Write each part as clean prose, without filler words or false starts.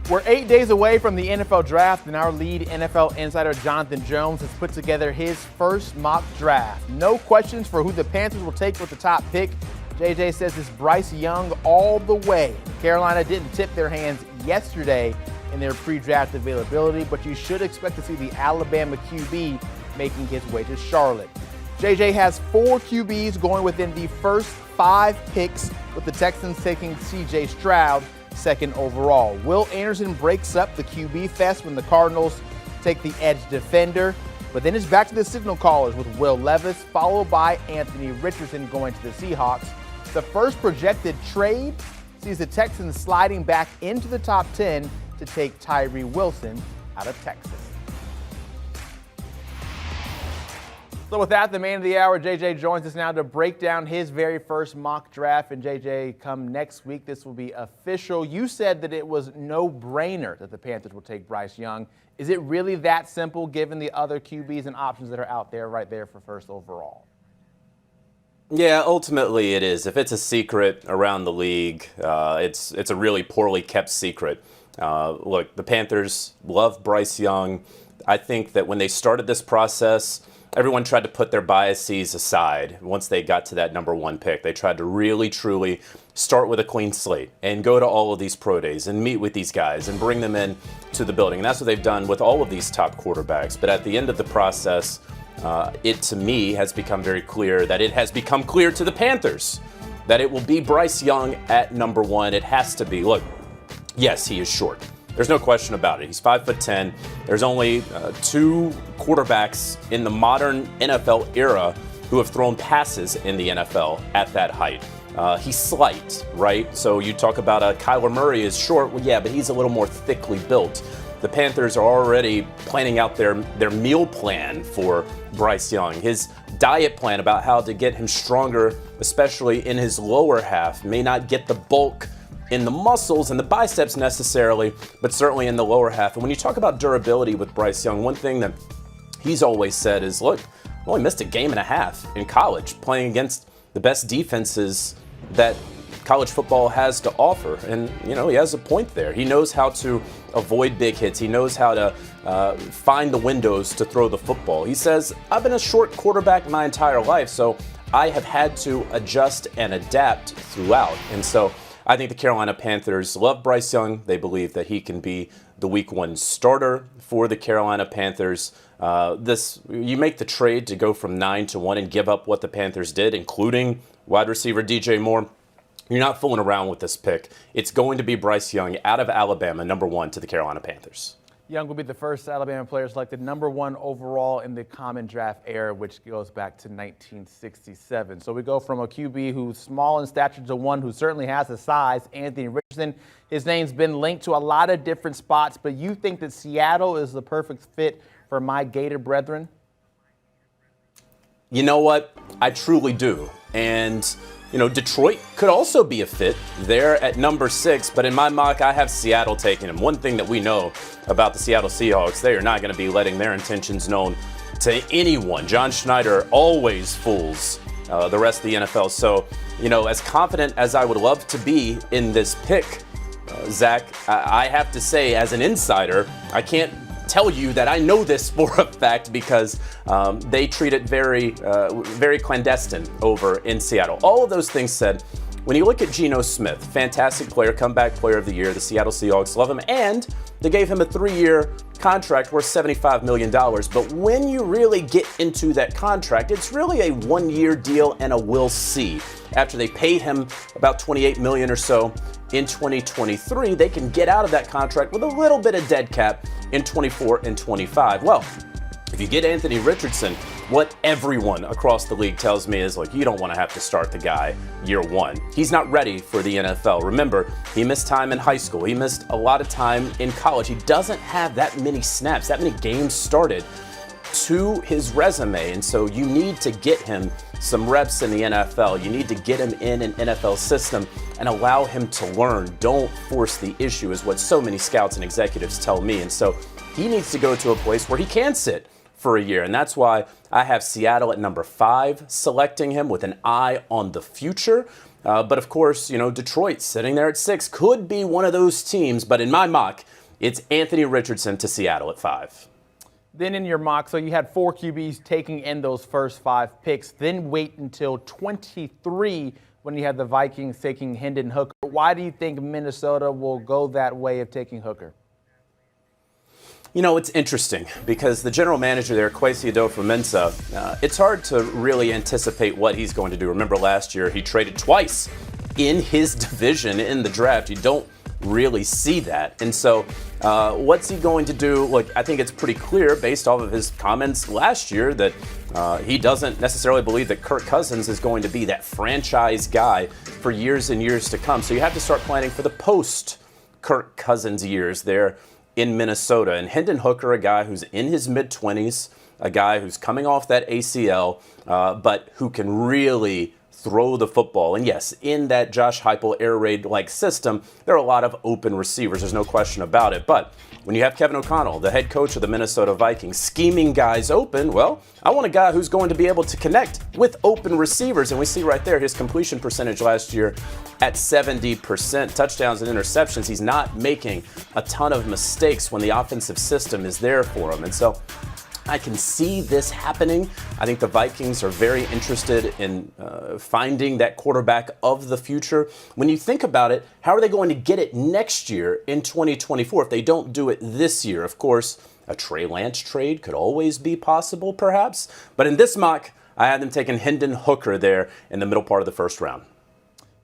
We're 8 days away from the NFL draft, and our lead NFL insider Jonathan Jones has put together his first mock draft. No questions for who the Panthers will take with the top pick. JJ says it's Bryce Young all the way. Carolina didn't tip their hands yesterday in their pre-draft availability, but you should expect to see the Alabama QB making his way to Charlotte. JJ has 4 QBs going within the first 5 picks, with the Texans taking CJ Stroud second overall. Will Anderson breaks up the QB fest when the Cardinals take the edge defender, but then it's back to the signal callers with Will Levis, followed by Anthony Richardson going to the Seahawks. The first projected trade sees the Texans sliding back into the top 10 to take Tyree Wilson out of Texas. So with that, the man of the hour, JJ, joins us now to break down his very first mock draft. And JJ, come next week, this will be official. You said that it was no-brainer that the Panthers will take Bryce Young. Is it really that simple, given the other QBs and options that are out there right there for first overall? Yeah, ultimately it is. If it's a secret around the league, it's a really poorly kept secret. Look, the Panthers love Bryce Young. I think that when they started this process, everyone tried to put their biases aside once they got to that number 1 pick. They tried to really, truly start with a clean slate and go to all of these pro days and meet with these guys and bring them in to the building. And that's what they've done with all of these top quarterbacks. But at the end of the process, it, to me, has become very clear that it has become clear to the Panthers that it will be Bryce Young at number 1. It has to be. Look, yes, he is short. There's no question about it. He's 5'10". There's only 2 quarterbacks in the modern NFL era who have thrown passes in the NFL at that height. He's slight, right? So you talk about Kyler Murray is short. Well, yeah, but he's a little more thickly built. The Panthers are already planning out their meal plan for Bryce Young, his diet plan about how to get him stronger, especially in his lower half. May not get the bulk in the muscles and the biceps necessarily, but certainly in the lower half. And when you talk about durability with Bryce Young, one thing that he's always said is, look, I only missed a game and a half in college playing against the best defenses that college football has to offer. And, you know, he has a point there. He knows how to avoid big hits. He knows how to find the windows to throw the football. He says, I've been a short quarterback my entire life, so I have had to adjust and adapt throughout. And so I think the Carolina Panthers love Bryce Young. They believe that he can be the Week 1 starter for the Carolina Panthers. You make the trade to go from 9 to 1 and give up what the Panthers did, including wide receiver DJ Moore. You're not fooling around with this pick. It's going to be Bryce Young out of Alabama, number 1 to the Carolina Panthers. Young will be the first Alabama player selected number 1 overall in the common draft era, which goes back to 1967. So we go from a QB who's small in stature to one who certainly has the size, Anthony Richardson. His name's been linked to a lot of different spots, but you think that Seattle is the perfect fit for my Gator brethren? You know what? I truly do. And you know, Detroit could also be a fit there at number 6, but in my mock, I have Seattle taking him. One thing that we know about the Seattle Seahawks, they are not going to be letting their intentions known to anyone. John Schneider always fools the rest of the NFL. So, you know, as confident as I would love to be in this pick, Zach, I have to say, as an insider, I can't tell you that I know this for a fact because they treat it very clandestine over in Seattle. All of those things said, when you look at Geno Smith, fantastic player, comeback player of the year, the Seattle Seahawks love him, and they gave him a 3-year contract worth $75 million. But when you really get into that contract, it's really a 1-year deal and a we'll see. After they paid him about $28 million or so in 2023, they can get out of that contract with a little bit of dead cap in 24 and 25. Well, if you get Anthony Richardson, what everyone across the league tells me is, like, you don't want to have to start the guy year 1. He's not ready for the NFL. Remember, he missed time in high school. He missed a lot of time in college. He doesn't have that many snaps, that many games started to his resume. And so you need to get him some reps in the NFL. You need to get him in an NFL system and allow him to learn. Don't force the issue is what so many scouts and executives tell me. And so he needs to go to a place where he can sit for a year. And that's why I have Seattle at number 5, selecting him with an eye on the future. But of course, you know, Detroit sitting there at 6 could be one of those teams. But in my mock, it's Anthony Richardson to Seattle at 5. Then in your mock, so you had 4 QBs taking in those first 5 picks, then wait until 23 when you had the Vikings taking Hendon Hooker. Why do you think Minnesota will go that way of taking Hooker? You know, it's interesting because the general manager there, Kwesi Adofo-Mensah, it's hard to really anticipate what he's going to do. Remember last year, he traded twice in his division in the draft. You don't really see that. And so what's he going to do? Look, I think it's pretty clear based off of his comments last year that he doesn't necessarily believe that Kirk Cousins is going to be that franchise guy for years and years to come. So you have to start planning for the post-Kirk Cousins years there in Minnesota. And Hendon Hooker, a guy who's in his mid-20s, a guy who's coming off that ACL, but who can really throw the football. And yes, in that Josh Heupel air raid-like system, there are a lot of open receivers. There's no question about it. But when you have Kevin O'Connell, the head coach of the Minnesota Vikings, scheming guys open, well, I want a guy who's going to be able to connect with open receivers. And we see right there his completion percentage last year at 70%. Touchdowns and interceptions. He's not making a ton of mistakes when the offensive system is there for him. And so I can see this happening. I think the Vikings are very interested in finding that quarterback of the future. When you think about it, how are they going to get it next year in 2024 if they don't do it this year? Of course, a Trey Lance trade could always be possible, perhaps. But in this mock, I had them taking Hendon Hooker there in the middle part of the first round.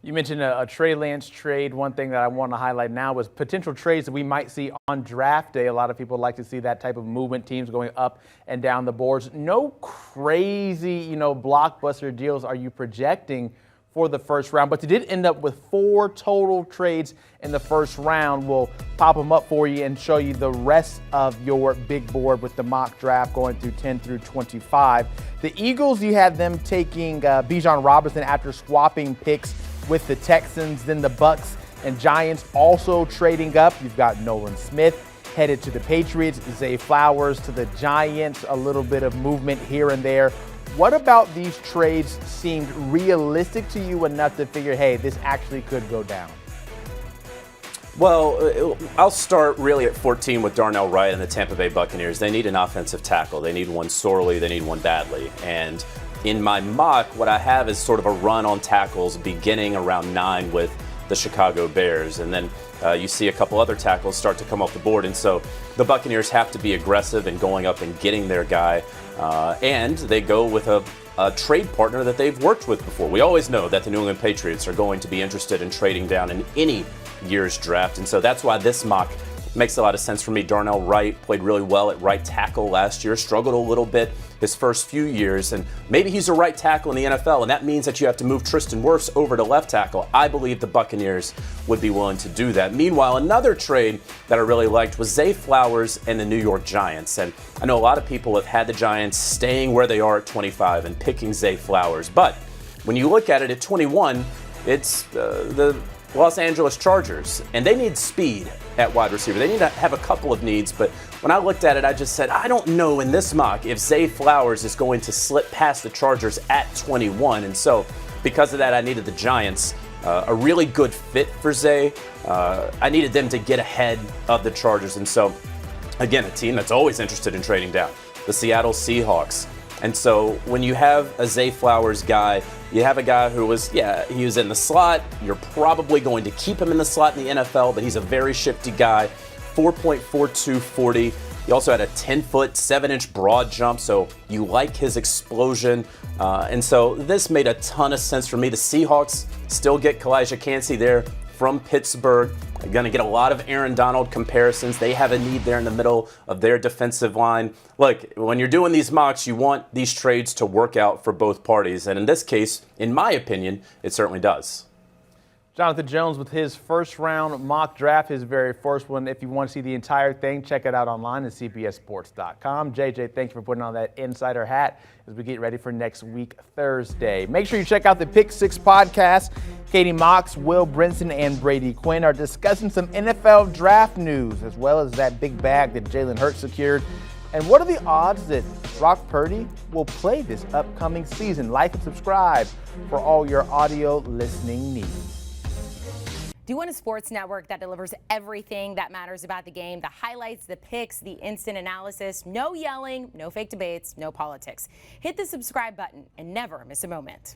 You mentioned a Trey Lance trade. One thing that I want to highlight now is potential trades that we might see on draft day. A lot of people like to see that type of movement, teams going up and down the boards. No crazy, blockbuster deals are you projecting for the first round, but you did end up with 4 total trades in the first round. We'll pop them up for you and show you the rest of your big board with the mock draft going through 10 through 25. The Eagles, you had them taking Bijan Robinson after swapping picks with the Texans. Then the Bucks and Giants also trading up. You've got Nolan Smith headed to the Patriots, Zay Flowers to the Giants, a little bit of movement here and there. What about these trades seemed realistic to you enough to figure, hey, this actually could go down? Well, I'll start really at 14 with Darnell Wright and the Tampa Bay Buccaneers. They need an offensive tackle. They need one sorely. They need one badly. And in my mock, what I have is sort of a run on tackles beginning around 9 with the Chicago Bears. And then you see a couple other tackles start to come off the board. And so the Buccaneers have to be aggressive in going up and getting their guy. And they go with a trade partner that they've worked with before. We always know that the New England Patriots are going to be interested in trading down in any year's draft. And so that's why this mock makes a lot of sense for me. Darnell Wright played really well at right tackle last year, struggled a little bit his first few years, and maybe he's a right tackle in the NFL, and that means that you have to move Tristan Wirfs over to left tackle. I believe the Buccaneers would be willing to do that. Meanwhile, another trade that I really liked was Zay Flowers and the New York Giants, and I know a lot of people have had the Giants staying where they are at 25 and picking Zay Flowers, but when you look at it at 21, it's the Los Angeles Chargers, and they need speed at wide receiver. They need to have a couple of needs, but when I looked at it, I just said, I don't know in this mock if Zay Flowers is going to slip past the Chargers at 21, and so because of that, I needed the Giants, a really good fit for Zay. I needed them to get ahead of the Chargers, and so, again, a team that's always interested in trading down, the Seattle Seahawks. And so when you have a Zay Flowers guy, you have a guy who he was in the slot. You're probably going to keep him in the slot in the NFL, but he's a very shifty guy. 4.42 40. He also had a 10-foot, 7-inch broad jump, so you like his explosion. And so this made a ton of sense for me. The Seahawks still get Kalijah Kancey there from Pittsburgh. They're going to get a lot of Aaron Donald comparisons. They have a need there in the middle of their defensive line. Look, when you're doing these mocks, you want these trades to work out for both parties. And in this case, in my opinion, it certainly does. Jonathan Jones with his first round mock draft, his very first one. If you want to see the entire thing, check it out online at cbssports.com. JJ, thanks for putting on that insider hat as we get ready for next week, Thursday. Make sure you check out the Pick 6 podcast. Katie Mox, Will Brinson, and Brady Quinn are discussing some NFL draft news, as well as that big bag that Jalen Hurts secured. And what are the odds that Brock Purdy will play this upcoming season? Like and subscribe for all your audio listening needs. Do you want a sports network that delivers everything that matters about the game? The highlights, the picks, the instant analysis, no yelling, no fake debates, no politics. Hit the subscribe button and never miss a moment.